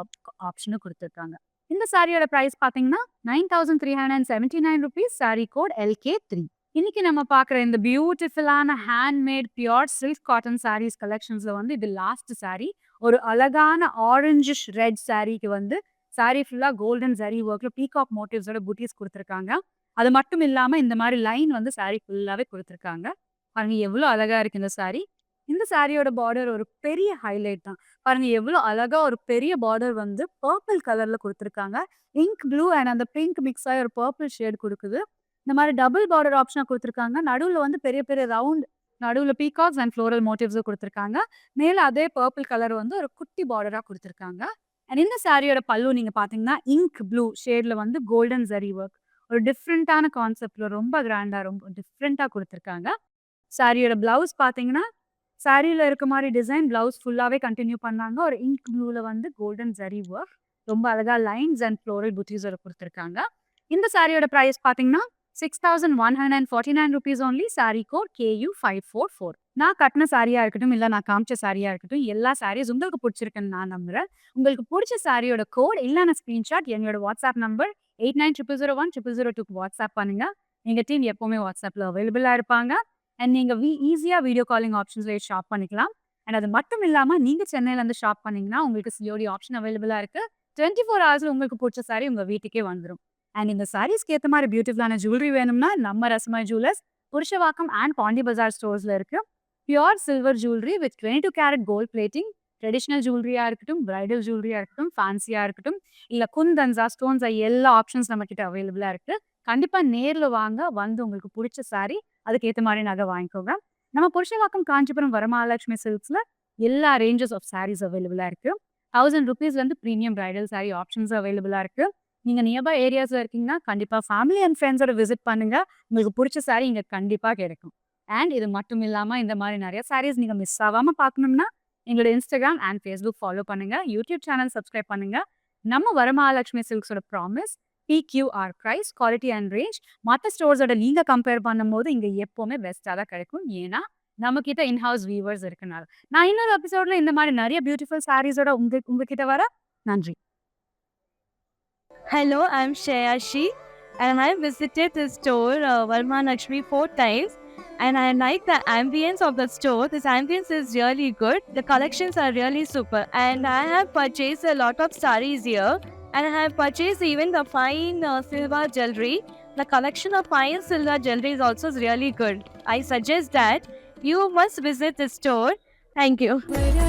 ஆப்ஷனும் குடுத்துருக்காங்க. இந்த சாரியோட பிரைஸ் பார்த்தீங்கன்னா, ₹9,379 சாரி கோட் LK3. இன்னைக்கு நம்ம பார்க்குற இந்த பியூட்டிஃபுல்லான handmade pure silk cotton saris கலெக்ஷன்ஸ்ல வந்து இது லாஸ்ட் சாரி. ஒரு அழகான ஆரஞ்சிஷ் ரெட் சாரிக்கு வந்து சாரி ஃபுல்லா கோல்டன் ஜரி ஒர்க்ல பீகாக் மோட்டிவ்ஸோட புட்டீஸ் குடுத்துருக்காங்க. அது மட்டும் இல்லாம இந்த மாரி லைன் வந்து சாரி ஃபுல்லாவே குடுத்துருக்காங்க. பாருங்க எவ்ளோ அழகா இருக்கு இந்த சாரி. இந்த சாரியோட பார்டர் ஒரு பெரிய ஹைலைட் தான். பாருங்க எவ்ளோ அழகா ஒரு பெரிய பார்டர் வந்து பர்பிள் கலர்ல குடுத்துருக்காங்க. இங்க் ப்ளூ அண்ட் அந்த பிங்க் மிக்ஸ் ஆயி ஒரு பர்பிள் ஷேட் குடுக்குது. இந்த மாரி டபுள் பார்டர் ஆப்ஷனா குடுத்துருக்காங்க. நடுவுல வந்து பெரிய பெரிய ரவுண்ட் நடுவுல பீகாக்ஸ் அண்ட் ஃப்ளோரல் மோட்டிவ்ஸும் குடுத்துருக்காங்க. மேல அதே பர்பிள் கலர் வந்து ஒரு குட்டி பார்டரா குடுத்துருக்காங்க. அண்ட் இந்த சாரியோட பல்லு நீங்க பார்த்தீங்கன்னா, இங்க் ப்ளூ ஷேட்ல வந்து கோல்டன் ஜரி ஒர்க். ஒரு டிஃப்ரெண்ட்டான கான்செப்ட்ல ரொம்ப கிராண்டா, ரொம்ப டிஃப்ரெண்ட்டா குடுத்துருக்காங்க. சாரியோட பிளவுஸ் பார்த்தீங்கன்னா, சாரில இருக்க மாரி டிசைன் பிளவுஸ் ஃபுல்லாவே கன்டின்யூ பண்ணாங்க. ஒரு இங்க் ப்ளூல வந்து கோல்டன் ஜரி ஒர்க். ரொம்ப அழகா லைன்ஸ் அண்ட் ஃப்ளோரல் புட்டீஸோட குடுத்துருக்காங்க. இந்த சாரியோட பிரைஸ் பார்த்தீங்கன்னா, ₹6,149 ஒன்லி சாரி கோட் KU544. நான் கட்டுன சாரியா இருக்கட்டும், இல்ல நான் காமிச்ச சாரியா இருக்கட்டும், எல்லா சாரீஸ் உங்களுக்கு புடிச்சிருக்குன்னு நான் நம்புறேன். உங்களுக்கு புடிச்ச சாரியோட கோட் இல்லன்னா ஸ்கிரீன்ஷாட் என்னோட வாட்ஸ்அப் நம்பர் 8900010002க்கு வாட்ஸ்அப் பண்ணுங்க. எங்க டீம் எப்பவுமே வாட்ஸ்அப்ல அவைலபிளா இருப்பாங்க. அண்ட் நீங்க ஈஸியா வீடியோ காலிங் ஆப்ஷன்ஸ்லயே ஷாப் பண்ணிக்கலாம். அண்ட் அது மட்டும் இல்லாம நீங்க சென்னையில இருந்து ஷாப் பண்ணீங்கன்னா, உங்களுக்கு சிஓடி ஆப்ஷன் அவைலபிளா இருக்கு. 24 ஹவர்ஸ்ல உங்களுக்கு புடிச்ச சாரி உங்க வீட்டுக்கே வந்துரும். அண்ட் இந்த சாரீஸ்க்கு ஏத்த மாரி பியூட்டிஃபுல்லான ஜுவல்லரி வேணும்னா, நம்ம ரசமாய் ஜுவல்லர்ஸ், புருஷவாக்கம் அண்ட் பாண்டி பஜார் ஸ்டோர்ஸ்ல இருக்கு. Pure silver jewellery with 22 carat gold plating, traditional ஜுவல்லரியா இருக்கட்டும், பிரைடல் ஜுவல்லரியா இருக்கட்டும், ஃபேன்சியா இருக்கட்டும், இல்ல குந்தன்ஸா, ஸ்டோன்ஸா எல்லா ஆப்ஷன்ஸ் நம்மகிட்ட அவைலபிளா இருக்கு. கண்டிப்பா நேர்ல வாங்க. வந்து உங்களுக்கு புடிச்ச சாரி, அதுக்கு ஏத்த மாரி நகை வாங்கிக்கோங்க. நம்ம புருஷவாக்கம், காஞ்சிபுரம், வரமகாலட்சுமி சில்க்ஸ்ல எல்லா ரேஞ்சஸ் ஆஃப் சாரீஸ் அவைலபிளா இருக்கு. ₹1000 பிரீமியம் பிரைடல் சாரி ஆப்ஷன்ஸ் அவைலபிளா இருக்கு. நீங்க நியர்பை ஏரியாஸ்ல இருக்கீங்கன்னா, கண்டிப்பா ஃபேமிலி அண்ட் ஃபிரெண்ட்ஸோட விசிட் பண்ணுங்க. உங்களுக்கு புடிச்ச சாரி இங்க கண்டிப்பா கிடைக்கும். அண்ட் இது மட்டும் இல்லாம இந்த மாரி நெறைய சாரீஸ் நீங்க மிஸ் ஆவாம பார்க்கணும்னா, எங்களோட Instagram அண்ட் Facebook ஃபாலோ பண்ணுங்க. YouTube சேனல் சப்ஸ்கிரைப் பண்ணுங்க. நம்ம வரமகாலட்சுமி சில்க்ஸோட promise PQR price, quality and range மத்த ஸ்டோர்ஸோட நீங்க கம்பேர் பண்ணும்போது இங்க எப்பவுமே பெஸ்ட்டா தான் கிடைக்கும். ஏன்னா, நம்மகிட்ட இன்ஹவுஸ் வீவர்ஸ் இருக்கனால. நான் இன்னொரு எபிசோட்ல இந்த மாரி நெறைய பியூட்டிஃபுல் சாரீஸோட உங்ககிட்ட வரேன். நன்றி. Hello, I'm Shayashi, and I visited the store Varma Lakshmi 4 times, and I like the ambience of the store. This ambience is really good. The collections are really super, and I have purchased a lot of sarees here, and I have purchased even the fine silver jewelry. The collection of fine silver jewelry is also really good. I suggest that you must visit the store. Thank you.